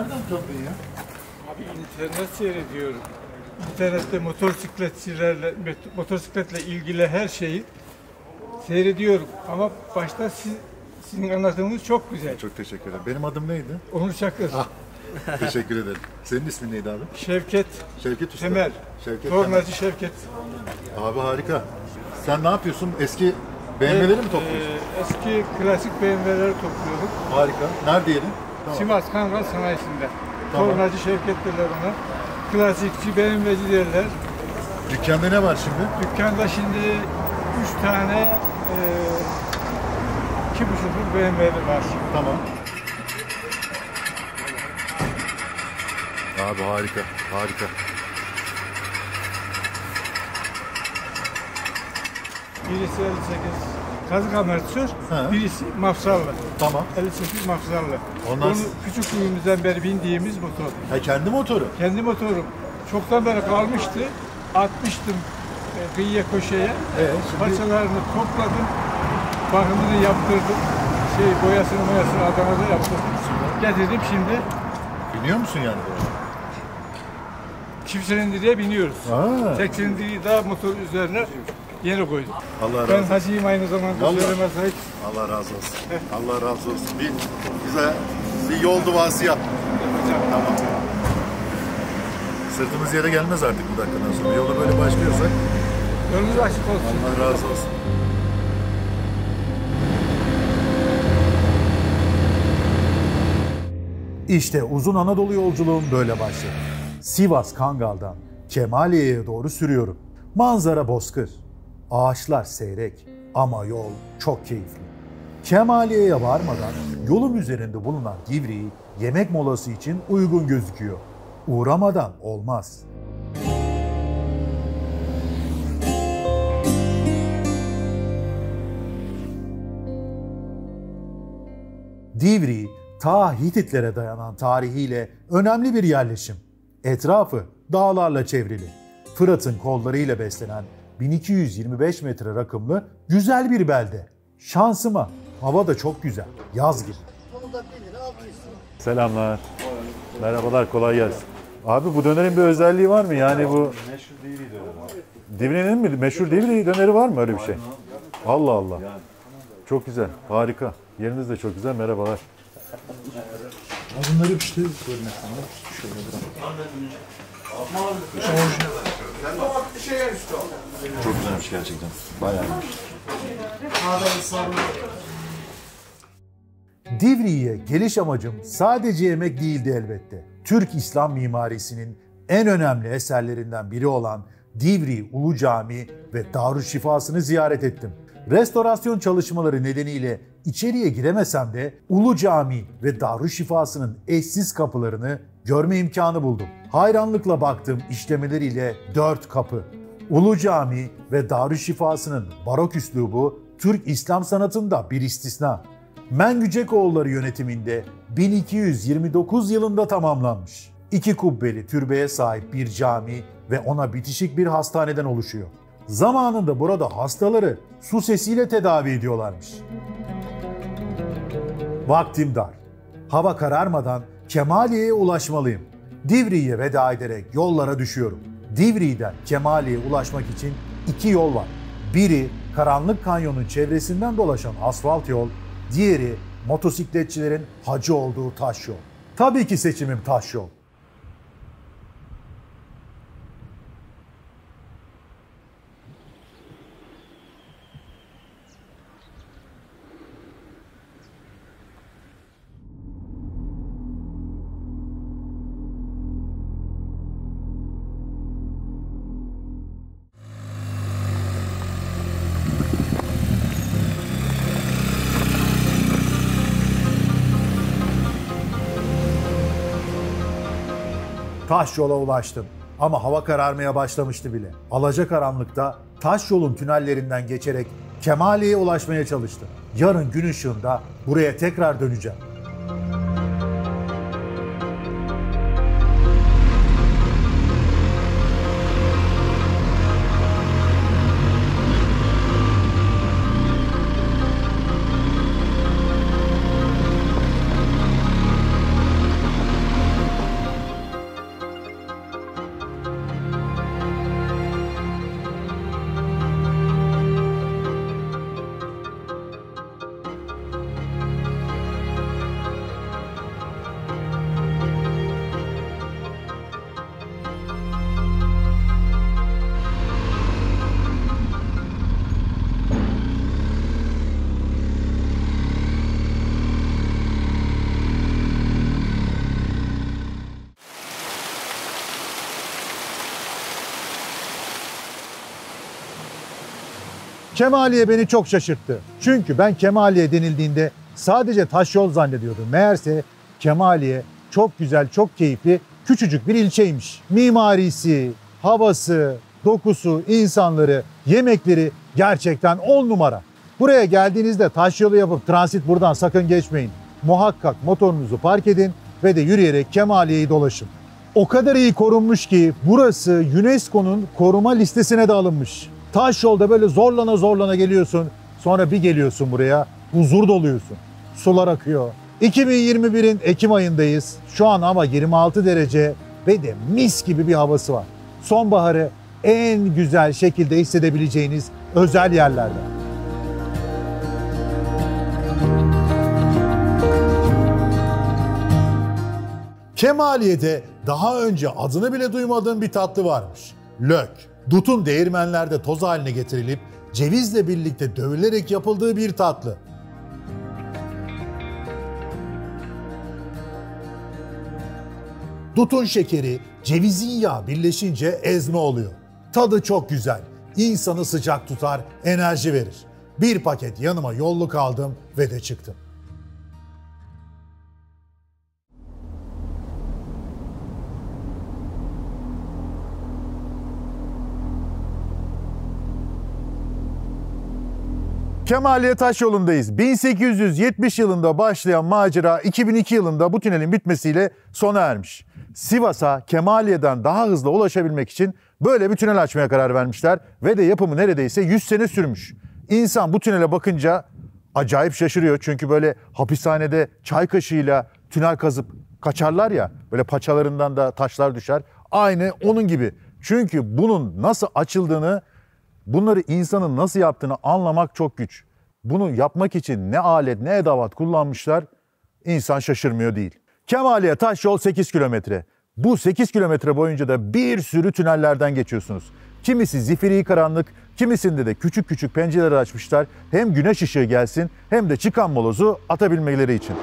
nereden tanıdın ya? Abi internet seyrediyorum. İnternette motosikletle ilgili her şeyi seyrediyorum. Ama başta sizin anlattığınız çok güzel. Çok teşekkür ederim. Benim adım neydi? Onur Çakır. Teşekkür ederim. Senin ismin neydi abi? Şevket Şevket Usta. Temel. Şevket Tornacı Şevket. Abi harika. Sen ne yapıyorsun? Eski BMW'leri mi topluyorsun? Eski klasik BMW'leri topluyorum. Harika. Nerede yerin? Tamam. Sivas Kangal Sanayisi'nde. Tamam. Tornacı Şevket derler ona. Klasikçi BMW'ci derler. Dükkanda ne var şimdi? Dükkanda şimdi 3 tane 2,5'luk BMW var. Tamam. Abi harika, harika. Birisi 58 kazık amortisör, He. birisi mafsallı. Tamam. 58 mafsallı. Ondan Onu küçüklüğümüzden beri bindiğimiz motor. Ha, kendi motoru. Kendi motorum. Çoktan beri kalmıştı. Atmıştım kıyıya köşeye. Şimdi Parçalarını topladım. Bakımını yaptırdım. Boyasını Adana'da yaptırdım. Getirdim şimdi. biliyor musun yani? Çift silindiriye biniyoruz. Aa. Tek silindiriyi daha motor üzerine yeni koydum. Allah razı Ben olsun. hacıyım aynı zamanda. Vallahi. Söyleme sahip. Allah razı olsun. Allah razı olsun. Bize bir yol duası yap. Tamam. Sırtımız yere gelmez artık bu dakikadan sonra. Yola böyle başlıyorsak Yolunuz açık olsun. Allah razı olsun. İşte uzun Anadolu yolculuğum böyle başladı. Sivas Kangal'dan Kemaliye'ye doğru sürüyorum. Manzara bozkır. Ağaçlar seyrek ama yol çok keyifli. Kemaliye'ye varmadan yolun üzerinde bulunan Divriği yemek molası için uygun gözüküyor. Uğramadan olmaz. Divriği, ta Hititlere dayanan tarihiyle önemli bir yerleşim. Etrafı dağlarla çevrili. Fırat'ın kollarıyla beslenen 1225 metre rakımlı güzel bir belde. Şansıma hava da çok güzel. Yaz gibi. Selamlar. Merhabalar, kolay gelsin. Abi bu dönerin bir özelliği var mı? Yani bu Meşhur Divri döneri. Divri'nin mi? Meşhur Divri döneri var mı öyle bir şey? Allah Allah. Çok güzel, harika. Yeriniz de çok güzel. Merhabalar. Bunları işte şöyle çok güzelmiş gerçekten. Bayağı Divriğe geliş amacım sadece yemek değildi elbette. Türk İslam mimarisinin en önemli eserlerinden biri olan Divriği Ulu Camii ve Darüşşifası'nı ziyaret ettim. Restorasyon çalışmaları nedeniyle içeriye giremesem de Ulu Camii ve Darüşşifası'nın eşsiz kapılarını görme imkanı buldum. Hayranlıkla baktığım işlemeleriyle 4 kapı. Ulu Camii ve Darüşşifası'nın barok üslubu Türk İslam sanatında bir istisna. Mengücekoğulları yönetiminde 1229 yılında tamamlanmış. 2 kubbeli türbeye sahip bir cami ve ona bitişik bir hastaneden oluşuyor. Zamanında burada hastaları su sesiyle tedavi ediyorlarmış. Vaktim dar. Hava kararmadan Kemaliye'ye ulaşmalıyım. Divriği'ye veda ederek yollara düşüyorum. Divriği'den Kemaliye'ye ulaşmak için 2 yol var. Biri Karanlık Kanyon'un çevresinden dolaşan asfalt yol, diğeri motosikletçilerin hacı olduğu taş yol. Tabii ki seçimim taş yol. Taş yola ulaştım ama hava kararmaya başlamıştı bile. Alacakaranlıkta taş yolun tünellerinden geçerek Kemaliye'ye ulaşmaya çalıştım. Yarın gün ışığında buraya tekrar döneceğim. Kemaliye beni çok şaşırttı. Çünkü ben Kemaliye denildiğinde sadece taş yol zannediyordum. Meğerse Kemaliye çok güzel, çok keyifli, küçücük bir ilçeymiş. Mimarisi, havası, dokusu, insanları, yemekleri gerçekten 10 numara. Buraya geldiğinizde taş yolu yapıp transit buradan sakın geçmeyin. Muhakkak motorunuzu park edin ve de yürüyerek Kemaliye'yi dolaşın. O kadar iyi korunmuş ki burası UNESCO'nun koruma listesine de alınmış. Taş yolda böyle zorlana zorlana geliyorsun. Sonra bir geliyorsun buraya, huzur doluyorsun. Sular akıyor. 2021'in Ekim ayındayız. Şu an hava 26 derece ve de mis gibi bir havası var. Sonbaharı en güzel şekilde hissedebileceğiniz özel yerlerde. Kemaliye'de daha önce adını bile duymadığım bir tatlı varmış. Lök. Dutun değirmenlerde toz haline getirilip cevizle birlikte dövülerek yapıldığı bir tatlı. Dutun şekeri, cevizin yağı birleşince ezme oluyor. Tadı çok güzel. İnsanı sıcak tutar, enerji verir. Bir paket yanıma yolluk aldım ve de çıktım. Kemaliye Taş yolundayız. 1870 yılında başlayan macera 2002 yılında bu tünelin bitmesiyle sona ermiş. Sivas'a Kemaliye'den daha hızlı ulaşabilmek için böyle bir tünel açmaya karar vermişler ve de yapımı neredeyse 100 sene sürmüş. İnsan bu tünele bakınca acayip şaşırıyor çünkü böyle hapishanede çay kaşığıyla tünel kazıp kaçarlar ya, böyle paçalarından da taşlar düşer. Aynı onun gibi. Çünkü bunun nasıl açıldığını, bunları insanın nasıl yaptığını anlamak çok güç. Bunu yapmak için ne alet ne edevat kullanmışlar, insan şaşırmıyor değil. Kemaliye Taş yol 8 kilometre. Bu 8 kilometre boyunca da bir sürü tünellerden geçiyorsunuz. Kimisi zifiri karanlık, kimisinde de küçük küçük pencereler açmışlar. Hem güneş ışığı gelsin hem de çıkan molozu atabilmeleri için.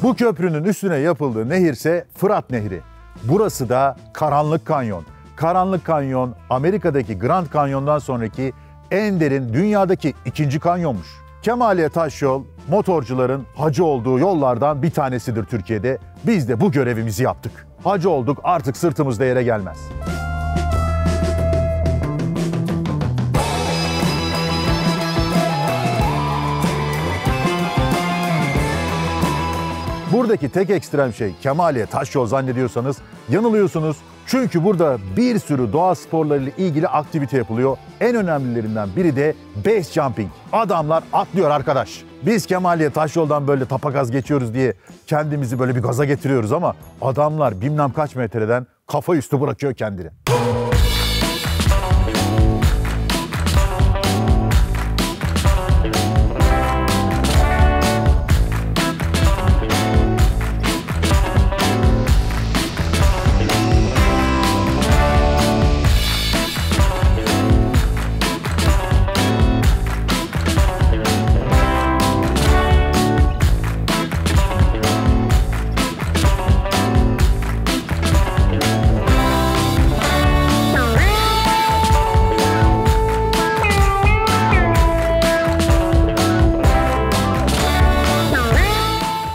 Bu köprünün üstüne yapıldığı nehir ise Fırat Nehri. Burası da Karanlık Kanyon. Karanlık Kanyon, Amerika'daki Grand Canyon'dan sonraki en derin, dünyadaki ikinci kanyonmuş. Kemaliye Taş yol, motorcuların hacı olduğu yollardan bir tanesidir Türkiye'de. Biz de bu görevimizi yaptık. Hacı olduk, artık sırtımızda yere gelmez. Buradaki tek ekstrem şey Kemaliye Taş yol zannediyorsanız yanılıyorsunuz. Çünkü burada bir sürü doğa sporlarıyla ilgili aktivite yapılıyor. En önemlilerinden biri de base jumping. Adamlar atlıyor arkadaş. Biz Kemaliye Taş yoldan böyle tapagaz geçiyoruz diye kendimizi böyle bir gaza getiriyoruz ama adamlar bilmem kaç metreden kafa üstü bırakıyor kendini.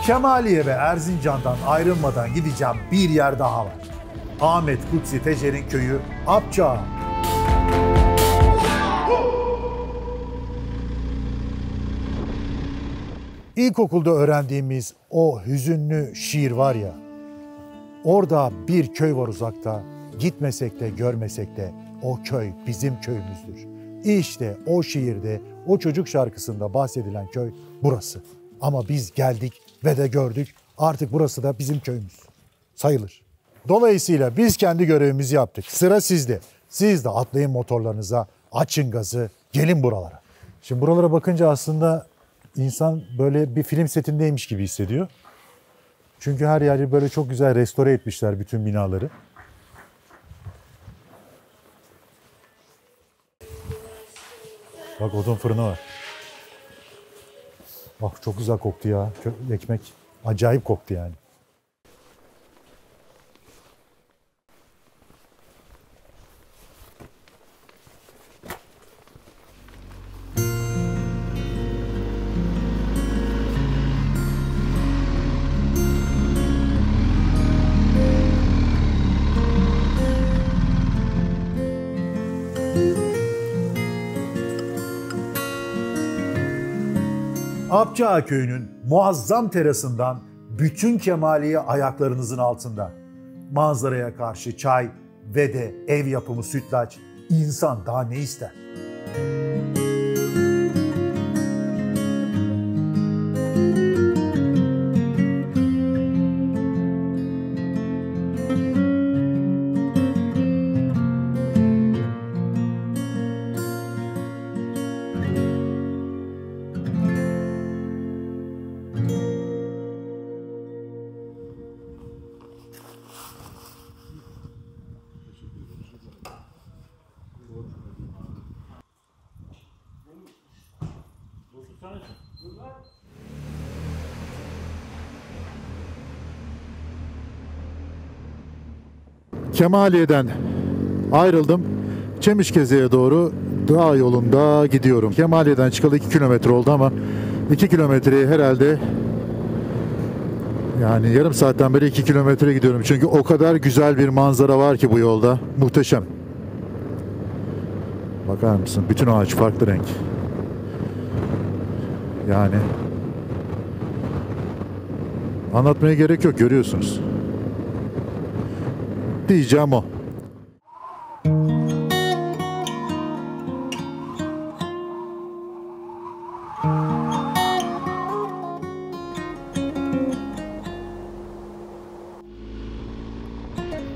Kemaliye ve Erzincan'dan ayrılmadan gideceğim bir yer daha var. Ahmet Kutsi Tecer'in köyü Apçağ. İlkokulda öğrendiğimiz o hüzünlü şiir var ya, orada bir köy var uzakta, gitmesek de görmesek de o köy bizim köyümüzdür. İşte o şiirde, o çocuk şarkısında bahsedilen köy burası. Ama biz geldik ve de gördük, artık burası da bizim köyümüz sayılır. Dolayısıyla biz kendi görevimizi yaptık. Sıra sizde. Siz de atlayın motorlarınıza, açın gazı, gelin buralara. Şimdi buralara bakınca aslında insan böyle bir film setindeymiş gibi hissediyor. Çünkü her yeri böyle çok güzel restore etmişler bütün binaları. Bak odun fırını var. Bak çok güzel koktu ya. Ekmek acayip koktu yani. Apçağa Köyü'nün muazzam terasından bütün kemaliye ayaklarınızın altında. Manzaraya karşı çay ve de ev yapımı sütlaç, insan daha ne ister? Kemaliye'den ayrıldım. Çemişgeze'ye doğru dağ yolunda gidiyorum. Kemaliye'den çıkalı 2 kilometre oldu ama 2 kilometreyi herhalde yani yarım saatten beri 2 kilometre gidiyorum. Çünkü o kadar güzel bir manzara var ki bu yolda. Muhteşem. Bakar mısın? Bütün ağaç farklı renk. Yani anlatmaya gerek yok, görüyorsunuz. Diyeceğim o.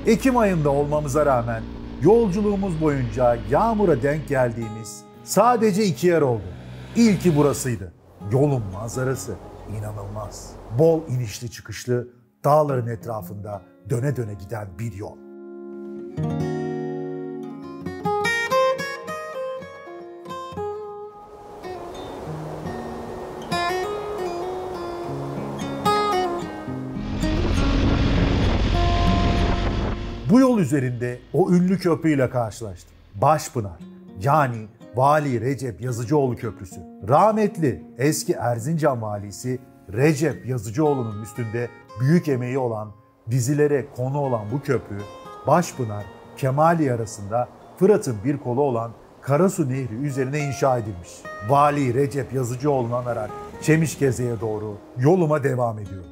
Ekim ayında olmamıza rağmen yolculuğumuz boyunca yağmura denk geldiğimiz sadece 2 yer oldu. İlki burasıydı. Yolun manzarası inanılmaz. Bol inişli çıkışlı, dağların etrafında döne döne giden bir yol. Bu yol üzerinde o ünlü köprüyle karşılaştım. Başpınar, yani Vali Recep Yazıcıoğlu Köprüsü. Rahmetli eski Erzincan valisi Recep Yazıcıoğlu'nun üstünde büyük emeği olan, dizilere konu olan bu köprü, Başpınar, Kemaliye arasında Fırat'ın bir kolu olan Karasu Nehri üzerine inşa edilmiş. Vali Recep Yazıcıoğlu'nu anarak Çemişgeze'ye doğru yoluma devam ediyorum.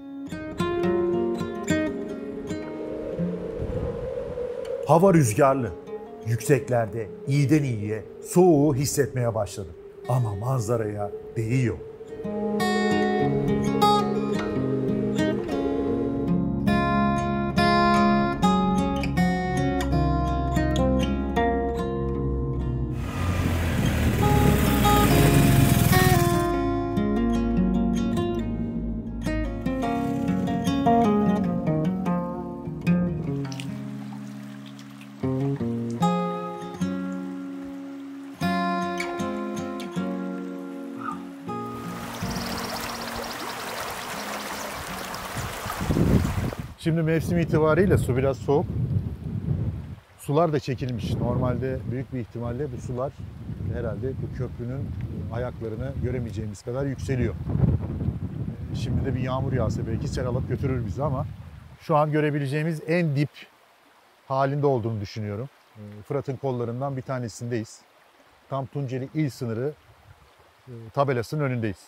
Hava rüzgarlı. Yükseklerde iyiden iyiye soğuğu hissetmeye başladım. Ama manzaraya değiyor. Şimdi mevsim itibariyle su biraz soğuk. Sular da çekilmiş. Normalde büyük bir ihtimalle bu sular herhalde bu köprünün ayaklarını göremeyeceğimiz kadar yükseliyor. Şimdi de bir yağmur yağsa belki sel alıp götürür bizi ama şu an görebileceğimiz en dip halinde olduğunu düşünüyorum. Fırat'ın kollarından bir tanesindeyiz. Tam Tunceli İl Sınırı tabelasının önündeyiz.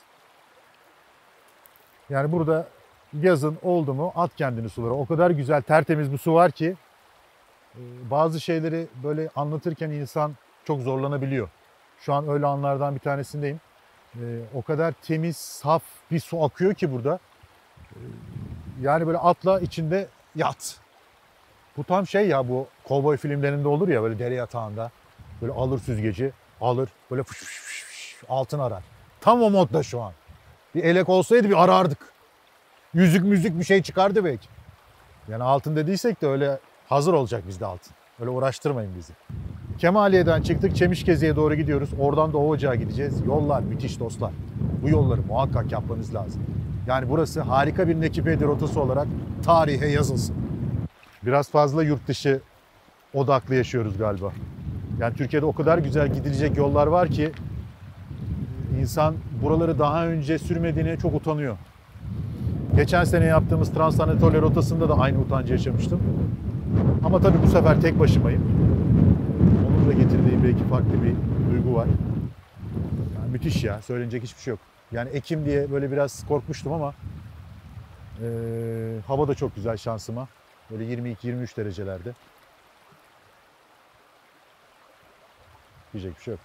Yani burada yazın oldu mu at kendini sulara. O kadar güzel, tertemiz bir su var ki bazı şeyleri böyle anlatırken insan çok zorlanabiliyor. Şu an öyle anlardan bir tanesindeyim. O kadar temiz, saf bir su akıyor ki burada. Yani böyle atla içinde yat. Bu tam şey ya, bu kovboy filmlerinde olur ya, böyle dere yatağında. Böyle alır süzgeci, alır böyle fış fış fış fış. altın arar. Tam o modda şu an. Bir elek olsaydı bir arardık. Yüzük müzik bir şey çıkardı belki. Yani altın dediysek de öyle hazır olacak bizde altın. Öyle uğraştırmayın bizi. Kemaliye'den çıktık, Çemişgeze'ye doğru gidiyoruz. Oradan da Ovacık'a gideceğiz. Yollar müthiş dostlar. Bu yolları muhakkak yapmanız lazım. Yani burası harika bir Nekipedi rotası olarak tarihe yazılsın. Biraz fazla yurt dışı odaklı yaşıyoruz galiba. Yani Türkiye'de o kadar güzel gidilecek yollar var ki insan buraları daha önce sürmediğine çok utanıyor. Geçen sene yaptığımız Transanatolya rotasında da aynı utancı yaşamıştım. Ama tabii bu sefer tek başımayım. Onun da getirdiği belki farklı bir duygu var. Yani müthiş ya, söylenecek hiçbir şey yok. Yani Ekim diye böyle biraz korkmuştum ama hava da çok güzel şansıma. Böyle 22-23 derecelerde. Diyecek bir şey yok.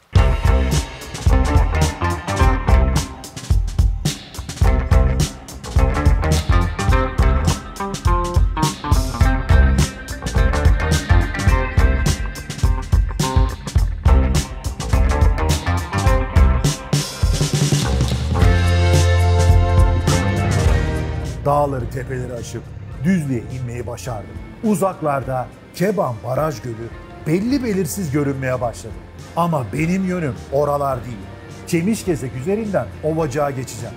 Dağları, tepeleri aşıp düzlüğe inmeyi başardım. Uzaklarda Keban Baraj Gölü belli belirsiz görünmeye başladı. Ama benim yönüm oralar değil. Çemişgezek üzerinden Ovacık'a geçeceğim.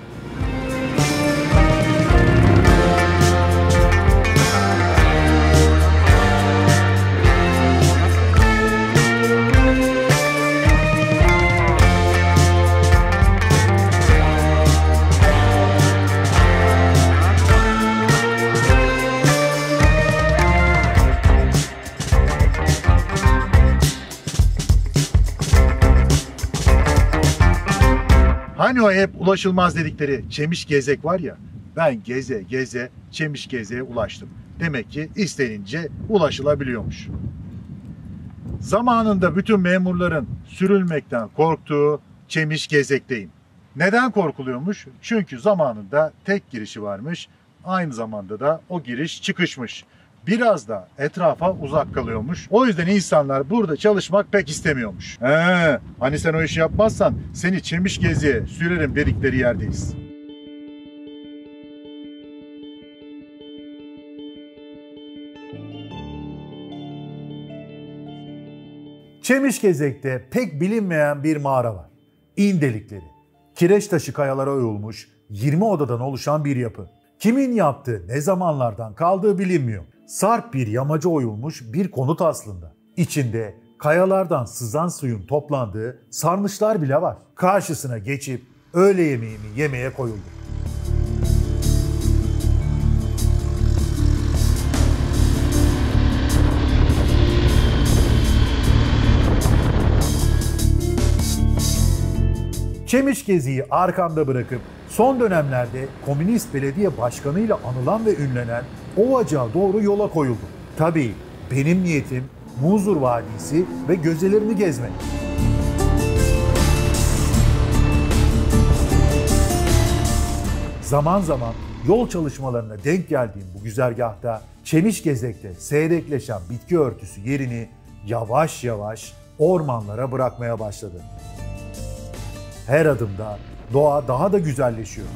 Hani o hep ulaşılmaz dedikleri Çemişgezek var ya, ben geze geze Çemişgeze'ye ulaştım. Demek ki istenince ulaşılabiliyormuş. Zamanında bütün memurların sürülmekten korktuğu Çemişgezek'teyim. Neden korkuluyormuş? Çünkü zamanında tek girişi varmış, aynı zamanda da o giriş çıkışmış. Biraz da etrafa uzak kalıyormuş. O yüzden insanlar burada çalışmak pek istemiyormuş. Hani sen o işi yapmazsan seni Çemişgeze'ye sürerim dedikleri yerdeyiz. Çemişgezek'te pek bilinmeyen bir mağara var. İn delikleri. Kireç taşı kayalara oyulmuş 20 odadan oluşan bir yapı. Kimin yaptığı, ne zamanlardan kaldığı bilinmiyor. Sarp bir yamaca oyulmuş bir konut aslında. İçinde kayalardan sızan suyun toplandığı sarnıçlar bile var. Karşısına geçip öğle yemeğimi yemeye koyuldum. Çemişgezek'i arkamda bırakıp son dönemlerde Komünist Belediye Başkanı'yla anılan ve ünlenen Ovacık'a doğru yola koyuldum. Tabii benim niyetim Munzur Vadisi ve gözelerini gezmek. Zaman zaman yol çalışmalarına denk geldiğim bu güzergahta Çemişgezek'te seyrekleşen bitki örtüsü yerini yavaş yavaş ormanlara bırakmaya başladı. Her adımda doğa daha da güzelleşiyor.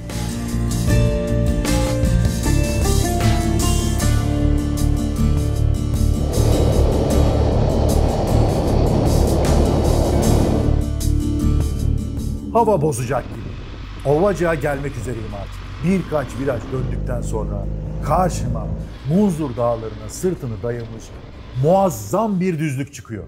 Hava bozacak gibi. Ovacık'a gelmek üzereyim artık. Birkaç viraj döndükten sonra karşıma Munzur Dağları'na sırtını dayamış muazzam bir düzlük çıkıyor.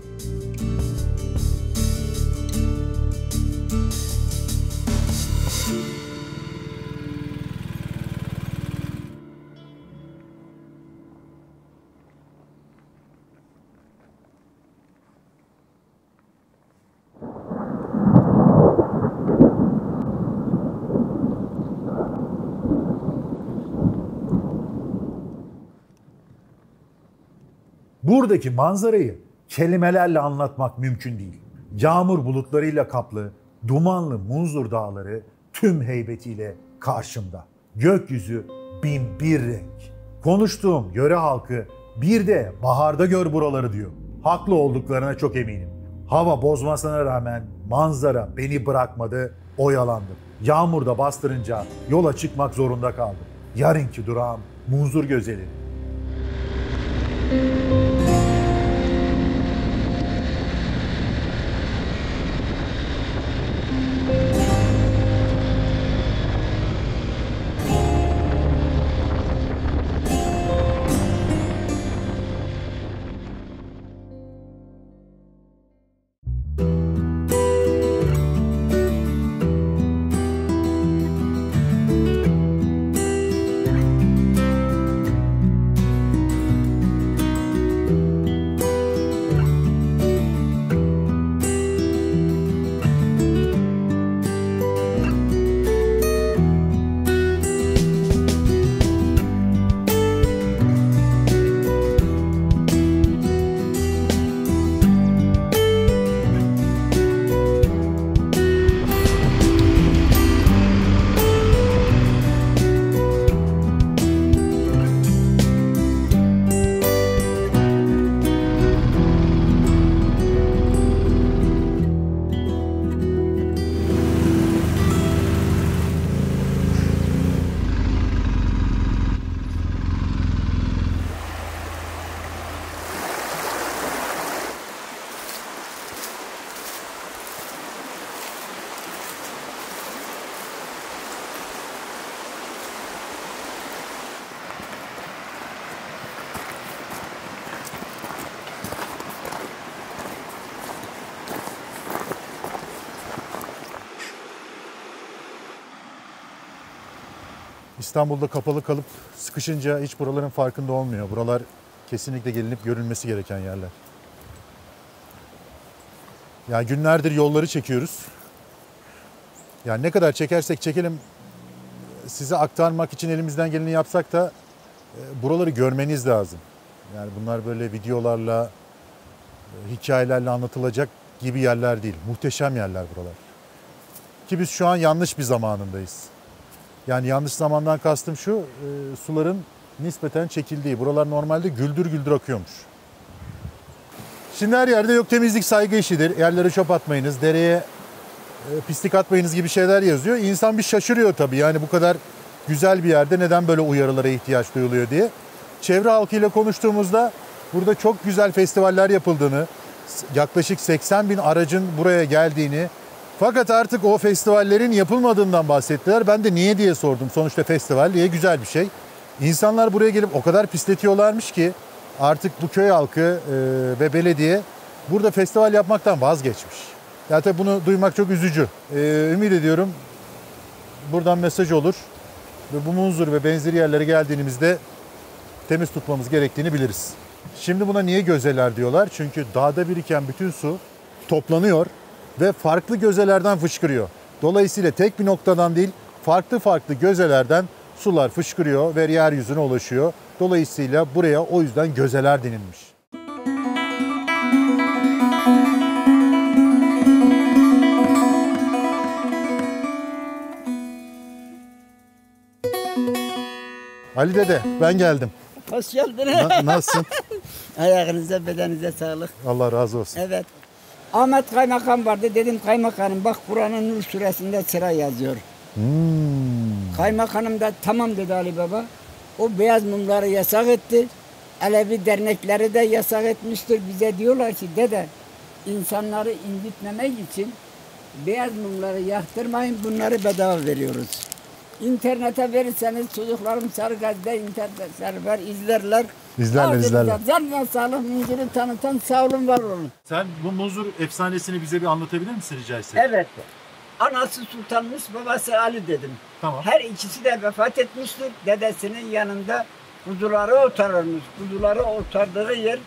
Buradaki manzarayı kelimelerle anlatmak mümkün değil. Yağmur bulutlarıyla kaplı, dumanlı Munzur Dağları tüm heybetiyle karşımda. Gökyüzü bin bir renk. Konuştuğum yöre halkı bir de baharda gör buraları diyor. Haklı olduklarına çok eminim. Hava bozmasına rağmen manzara beni bırakmadı, oyalandım. Yağmur da bastırınca yola çıkmak zorunda kaldım. Yarınki durağım Munzur Gözeli. İstanbul'da kapalı kalıp sıkışınca hiç buraların farkında olmuyor. Buralar kesinlikle gelinip görülmesi gereken yerler. Yani günlerdir yolları çekiyoruz. Yani ne kadar çekersek çekelim size aktarmak için elimizden geleni yapsak da buraları görmeniz lazım. Yani bunlar böyle videolarla, hikayelerle anlatılacak gibi yerler değil. Muhteşem yerler buralar. Ki biz şu an yanlış bir zamanındayız. Yani yanlış zamandan kastım şu, suların nispeten çekildiği. Buralar normalde güldür güldür akıyormuş. Şimdi her yerde yok temizlik saygı işidir. Yerlere çöp atmayınız, dereye pislik atmayınız gibi şeyler yazıyor. İnsan bir şaşırıyor tabii. Yani bu kadar güzel bir yerde neden böyle uyarılara ihtiyaç duyuluyor diye. Çevre halkıyla konuştuğumuzda burada çok güzel festivaller yapıldığını, yaklaşık 80 bin aracın buraya geldiğini, fakat artık o festivallerin yapılmadığından bahsettiler. Ben de niye diye sordum. Sonuçta festival diye güzel bir şey. İnsanlar buraya gelip o kadar pisletiyorlarmış ki artık bu köy halkı ve belediye burada festival yapmaktan vazgeçmiş. Ya tabii bunu duymak çok üzücü. Ümit ediyorum buradan mesaj olur ve bu Munzur ve benzeri yerlere geldiğimizde temiz tutmamız gerektiğini biliriz. Şimdi buna niye gözeler diyorlar? Çünkü dağda biriken bütün su toplanıyor ve farklı gözelerden fışkırıyor. Dolayısıyla tek bir noktadan değil, farklı farklı gözelerden sular fışkırıyor ve yeryüzüne ulaşıyor. Dolayısıyla buraya o yüzden gözeler denilmiş. Ali dede, ben geldim. Hoş geldin. Nasılsın? Ayağınıza, bedeninize sağlık. Allah razı olsun. Evet. Ahmet Kaymakam vardı. Dedim kaymakamım bak Kur'an'ın Nur suresinde sıra yazıyor. Kaymakamım da tamam dedi Ali Baba. O beyaz mumları yasak etti. Alevi dernekleri de yasak etmiştir. Bize diyorlar ki dede insanları incitmemek için beyaz mumları yaktırmayın, bunları bedava veriyoruz. İnternete verirseniz çocuklarım Sarıgazi'de internet server izlerler. İzlerler. Canına sağlık, Munzur'u tanıtan sağ olun, var olun. Sen bu Munzur efsanesini bize bir anlatabilir misin rica etsek? Evet. Anası sultanmış, babası Ali dedim. Tamam. Her ikisi de vefat etmiştir. Dedesinin yanında kuzuları otarırmış. Kuzuları otardığı yer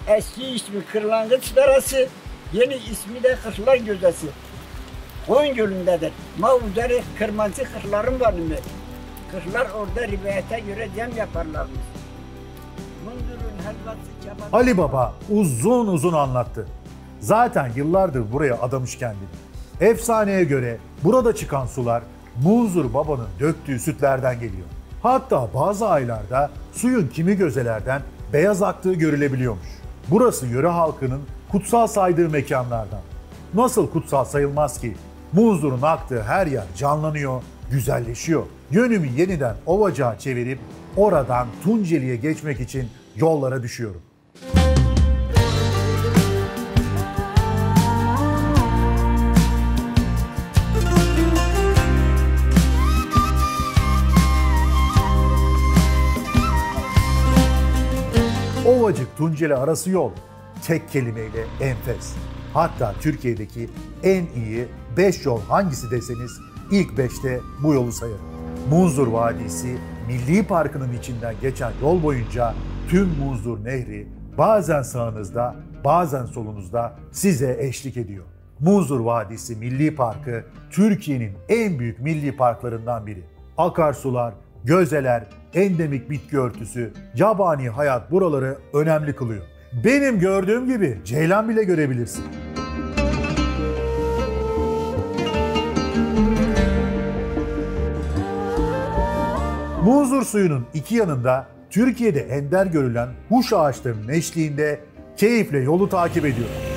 eski ismi Kırlangıç Deresi, yeni ismi de Kırklar Gözesi. Koyun Gölü'ndedir. Mavuzları kırmızı kırkların var mı? Kırklar orada rivayete göre cem yaparlarmış. Munzur'un helvası kebabı... Ali Baba uzun uzun anlattı. Zaten yıllardır buraya adamış kendini. Efsaneye göre burada çıkan sular Munzur Baba'nın döktüğü sütlerden geliyor. Hatta bazı aylarda suyun kimi gözelerden beyaz aktığı görülebiliyormuş. Burası yöre halkının kutsal saydığı mekanlardan. Nasıl kutsal sayılmaz ki? Munzur'un aktığı her yer canlanıyor, güzelleşiyor. Yönümü yeniden Ovacık'a çevirip oradan Tunceli'ye geçmek için yollara düşüyorum. Ovacık-Tunceli arası yol tek kelimeyle enfes. Hatta Türkiye'deki en iyi 5 yol hangisi deseniz ilk 5'te bu yolu sayarım. Munzur Vadisi Milli Parkı'nın içinden geçen yol boyunca tüm Munzur Nehri bazen sağınızda bazen solunuzda size eşlik ediyor. Munzur Vadisi Milli Parkı Türkiye'nin en büyük milli parklarından biri. Akarsular, gözeler, endemik bitki örtüsü, yabani hayat buraları önemli kılıyor. Benim gördüğüm gibi ceylan bile görebilirsin. Munzur suyunun iki yanında Türkiye'de ender görülen huş ağaçlarının eşliğinde keyifle yolu takip ediyorum.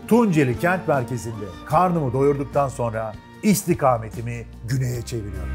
Tunceli kent merkezinde karnımı doyurduktan sonra istikametimi güneye çeviriyorum.